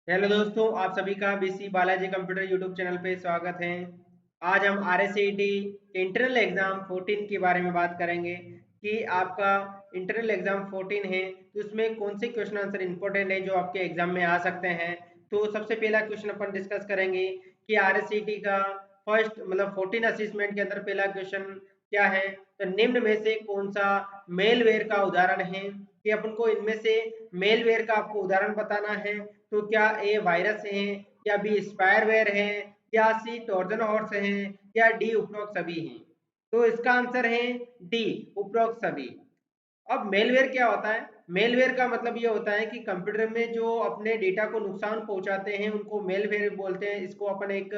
Hello दोस्तों, आप सभी का BC Balaji computer YouTube channel पे स्वागत है। आज हम आरएससीटी इंटरनल एग्जाम 14 के बारे में बात करेंगे कि आपका इंटरनल एग्जाम 14 है तो उसमें कौन से क्वेश्चन आंसर इंपॉर्टेंट है जो आपके एग्जाम में आ सकते हैं। तो सबसे पहला क्वेश्चन अपन डिस्कस करेंगे कि आरएससीटी का फर्स्ट मतलब 14 असेसमेंट के अंदर पहला क्वेश्चन क्या है। तो निम्न में से कौन सा मेलवेयर का उदाहरण है, कि अपन को इनमें से मेलवेयर का आपको उदाहरण बताना है। तो क्या ए वायरस है, या बी स्पायरवेयर है, या सी ट्रोजन हॉर्स है, या डी उपरोक्त सभी हैं। तो इसका आंसर है डी उपरोक्त सभी। अब मेलवेयर क्या होता है? मेलवेयर का मतलब ये होता है कि कंप्यूटर में जो अपने डेटा को नुकसान पहुंचाते हैं उनको मेलवेयर बोलते हैं। इसको अपन एक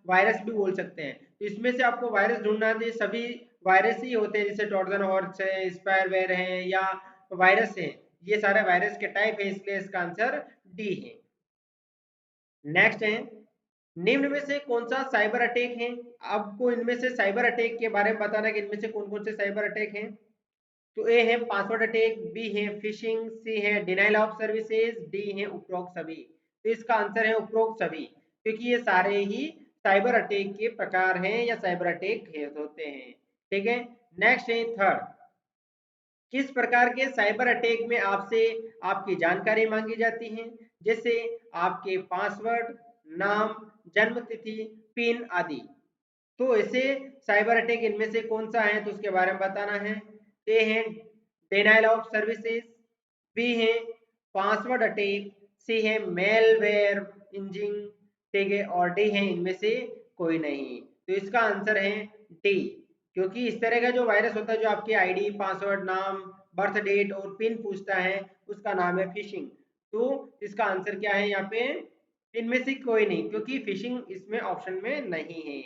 वायरस भी बोल सकते हैं। तो इसमें से आपको वायरस ढूंढना चाहिए, सभी वायरस ही होते हैं जैसे ट्रोजन हॉर्स है, स्पायरवेयर है या वायरस है। ये सारे वायरस के टाइप है, इसलिए इसका आंसर डी है। नेक्स्ट है, निम्न में से कौन सा साइबर अटैक है। आपको इनमें से साइबर अटैक के बारे में बताना है कि इनमें से कौन कौन से साइबर अटैक हैं। तो ए है पासवर्ड अटैक, बी है फिशिंग, सी है डिनाइल ऑफ सर्विसेज, डी है उपरोक्त सभी। तो इसका आंसर है उपरोक्त सभी, क्योंकि ये सारे ही साइबर अटैक के प्रकार हैं या साइबर अटैक होते हैं। ठीक है। नेक्स्ट है थर्ड, किस प्रकार के साइबर अटैक में आपसे आपकी जानकारी मांगी जाती है, जैसे आपके पासवर्ड, नाम, जन्म तिथि, पिन आदि। तो ऐसे साइबर अटैक इनमें से कौन सा है तो उसके बारे में बताना है। ए है डिनाइल ऑफ सर्विसेज, बी है पासवर्ड अटैक, सी है मेलवेयर इंजिन, ठीक है, और डी है इनमें से कोई नहीं। तो इसका आंसर है डी, क्योंकि इस तरह का जो वायरस होता है जो आपकी आईडी, पासवर्ड, नाम, बर्थ डेट और पिन पूछता है, उसका नाम है फिशिंग। तो इसका आंसर क्या है यहाँ पे? इनमें से कोई नहीं, क्योंकि फिशिंग इसमें ऑप्शन में नहीं है।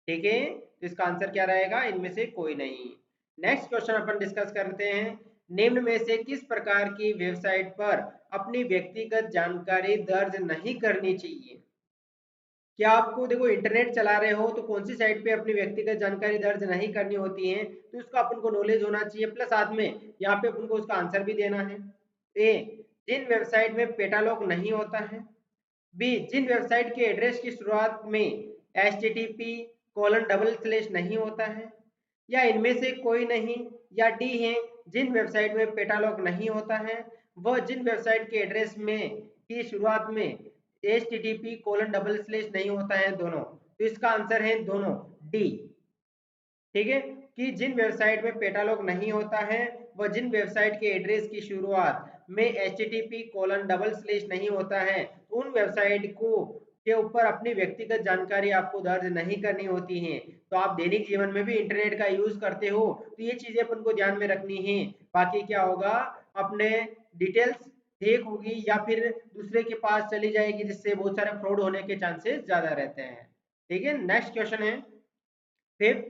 ठीक है, तो इसका आंसर क्या रहेगा? इनमें से कोई नहीं। नेक्स्ट क्वेश्चन अपन डिस्कस करते हैं, निम्न में से किस प्रकार की वेबसाइट पर अपनी व्यक्तिगत जानकारी दर्ज नहीं करनी चाहिए। क्या आपको देखो इंटरनेट चला रहे हो तो कौन सी साइट पे अपनी व्यक्तिगत जानकारी दर्ज नहीं करनी होती है, तो उसका अपन को नॉलेज होना चाहिए, प्लस साथ में यहाँ पे अपन को उसका आंसर भी देना है। ए, जिन वेबसाइट में पेटालॉग नहीं होता है, बी, जिन वेबसाइट के एड्रेस की शुरुआत में http:// नहीं होता है, या इनमें से कोई नहीं, या डी है जिन वेबसाइट में पेटालॉग नहीं होता है वह जिन वेबसाइट के एड्रेस में की शुरुआत में http:// नहीं होता है, दोनों। तो इसका आंसर है दोनों, डी। ठीक है, कि जिन वेबसाइट में पेटालॉग नहीं होता है वह जिन वेबसाइट के एड्रेस की शुरुआत में http:// नहीं होता है, उन वेबसाइट को के ऊपर अपनी व्यक्तिगत जानकारी आपको दर्ज नहीं करनी होती है। तो आप दैनिक जीवन में भी इंटरनेट का यूज करते हो तो ये चीजें अपन को ध्यान में रखनी है। बाकी क्या होगा, अपने डिटेल्स फेक होगी या फिर दूसरे के पास चली जाएगी, जिससे बहुत सारे फ्रॉड होने के चांसेस ज्यादा रहते हैं। ठीक है, नेक्स्ट क्वेश्चन है फिफ्थ,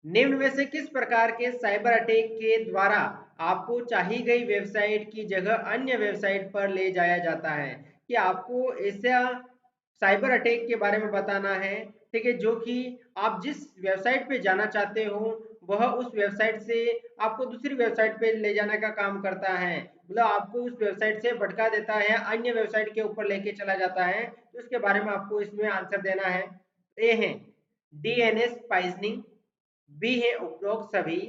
निम्न में से किस प्रकार के साइबर अटैक के द्वारा आपको चाही गई वेबसाइट की जगह अन्य वेबसाइट पर ले जाया जाता है। कि आपको ऐसा साइबर अटैक के बारे में बताना है, ठीक है, जो कि आप जिस वेबसाइट पे जाना चाहते हो वह उस वेबसाइट से आपको दूसरी वेबसाइट पे ले जाने का काम करता है, मतलब आपको उस वेबसाइट से भटका देता है, अन्य वेबसाइट के ऊपर लेके चला जाता है। तो उसके बारे में आपको इसमें आंसर देना है। ए है डीएनएस पॉइजनिंग, बी है उपरोक्त सभी,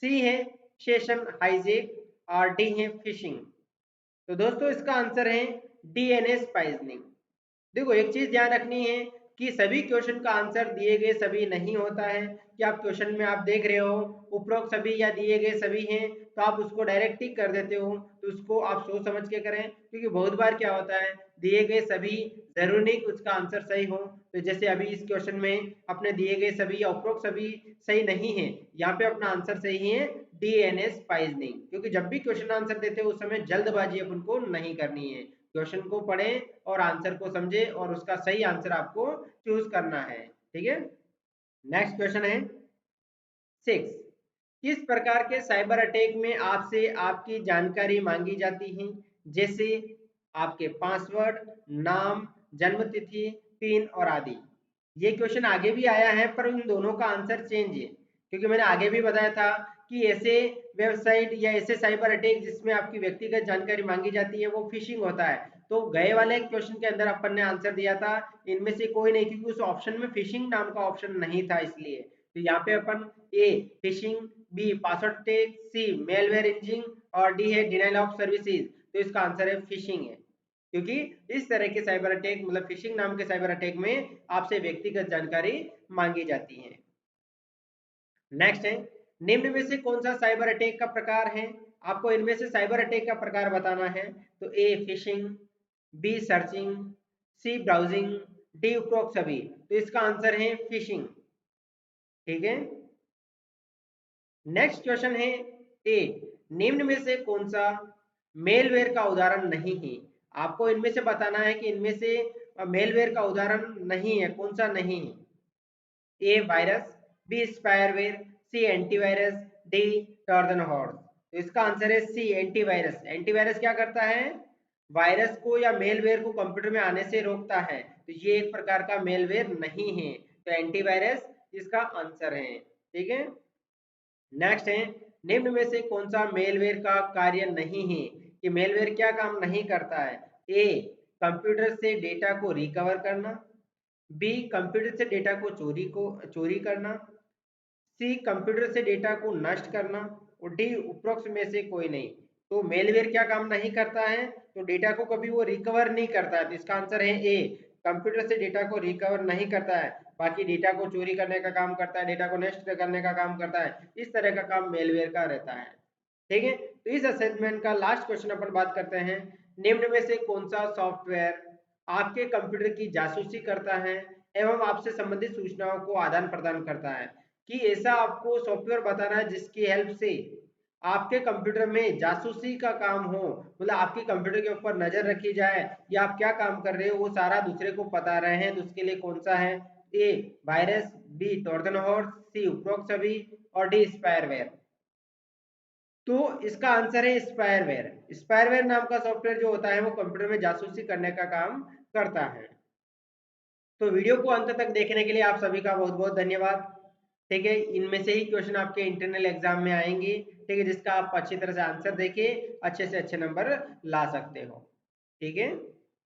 सी है सेशन हाइजेक, और डी है फिशिंग। तो दोस्तों इसका आंसर है डीएनएस पॉइजनिंग। देखो एक चीज ध्यान रखनी है कि सभी क्वेश्चन का आंसर दिए गए सभी नहीं होता है, कि आप क्वेश्चन में आप देख रहे हो उपरोक्त सभी या दिए गए सभी हैं तो आप उसको डायरेक्ट टिक कर देते हो। तो उसको आप सोच समझ के करें, क्योंकि बहुत बार क्या होता है दिए गए सभी जरूर नहीं कि उसका आंसर सही हो। तो जैसे अभी इस क्वेश्चन में अपने दिए गए सभी या उपरोक्त सभी सही नहीं है, यहाँ पे अपना आंसर सही है डीएनएस पॉइजनिंग। क्योंकि जब भी क्वेश्चन आंसर देते हो उस समय जल्दबाजी अपन को नहीं करनी है, क्वेश्चन को पढ़ें और आंसर को समझे और उसका सही आंसर आपको चूज करना है। ठीक है, नेक्स्ट क्वेश्चन है सिक्स, किस प्रकार के साइबर अटैक में आपसे आपकी जानकारी मांगी जाती है, जैसे आपके पासवर्ड, नाम, जन्म तिथि, पिन और आदि। ये क्वेश्चन आगे भी आया है पर इन दोनों का आंसर चेंज है, क्योंकि मैंने आगे भी बताया था कि ऐसे वेबसाइट या ऐसे साइबर अटैक जिसमें आपकी व्यक्तिगत जानकारी मांगी जाती है वो फिशिंग होता है। तो गए वाले क्वेश्चन के अंदर अपन ने आंसर दिया था इनमें से कोई नहीं, क्योंकि उस ऑप्शन में फिशिंग नाम का ऑप्शन नहीं था इसलिए। तो यहाँ पे अपन ए फिशिंग, बी पासवर्ड अटैक, सी मेलवेयर इंजिन और डी है डिनाइल ऑफ सर्विसेज। तो इसका आंसर है फिशिंग है, क्योंकि इस तरह के साइबर अटैक मतलब फिशिंग नाम के साइबर अटैक में आपसे व्यक्तिगत जानकारी मांगी जाती है। नेक्स्ट है निम्न में से कौन सा साइबर अटैक का प्रकार है? आपको इनमें से साइबर अटैक का प्रकार बताना है। तो ए फिशिंग, बी सर्चिंग, सी ब्राउजिंग, डी उपरोक्त सभी। तो इसका आंसर है फिशिंग। ठीक है। नेक्स्ट क्वेश्चन है ए निम्न में से कौन सा मेलवेयर का उदाहरण नहीं है? आपको इनमें से बताना है कि इनमें से मेलवेयर का उदाहरण नहीं है, कौन सा नहीं है। ए वायरस, बी स्पायरवेयर, सी एंटीवायरस, डी ट्रोजन हॉर्स। तो इसका आंसर है सी एंटीवायरस। एंटीवायरस क्या करता है? वायरस को या मेलवेयर को कंप्यूटर में आने से रोकता है। तो ये एक प्रकार का मेलवेयर नहीं है, तो एंटीवायरस इसका आंसर है। ठीक है। नेक्स्ट है निम्न में से कौन सा मेलवेयर का कार्य नहीं है? कि मेलवेयर क्या काम नहीं करता है? ए कंप्यूटर से डेटा को रिकवर करना, बी कंप्यूटर से डेटा को चोरी करना, सी कंप्यूटर से डेटा को नष्ट करना और डी उपरोक्त में से कोई नहीं। तो मेलवेयर क्या काम नहीं करता है? तो डेटा को कभी वो रिकवर नहीं करता है। तो इसका आंसर है ए कंप्यूटर से डेटा को रिकवर नहीं करता है, बाकी डेटा को चोरी करने का काम करता है, डेटा को नष्ट करने का काम करता है। इस तरह का काम मेलवेयर का रहता है। ठीक है। तो इस असेसमेंट का लास्ट क्वेश्चन अपन बात करते हैं। निम्न में से कौन सा सॉफ्टवेयर आपके कंप्यूटर की जासूसी करता है एवं आपसे संबंधित सूचनाओं को आदान प्रदान करता है? कि ऐसा आपको सॉफ्टवेयर बताना है जिसकी हेल्प से आपके कंप्यूटर में जासूसी का काम हो, मतलब आपके कंप्यूटर के ऊपर नजर रखी जाए या आप क्या काम कर रहे हो वो सारा दूसरे को पता रहे हैं। तो उसके लिए कौन सा है? ए वायरस, बी ट्रोजन हॉर्स, सी उपरोक्त सभी और डी स्पायरवेयर। तो इसका आंसर है स्पायरवेयर। स्पायरवेयर नाम का सॉफ्टवेयर जो होता है वो कंप्यूटर में जासूसी करने का काम करता है। तो वीडियो को अंत तक देखने के लिए आप सभी का बहुत बहुत धन्यवाद। ठीक है। इनमें से ही क्वेश्चन आपके इंटरनल एग्जाम में आएंगे, ठीक है, जिसका आप अच्छी तरह से आंसर देके अच्छे से अच्छे नंबर ला सकते हो। ठीक है।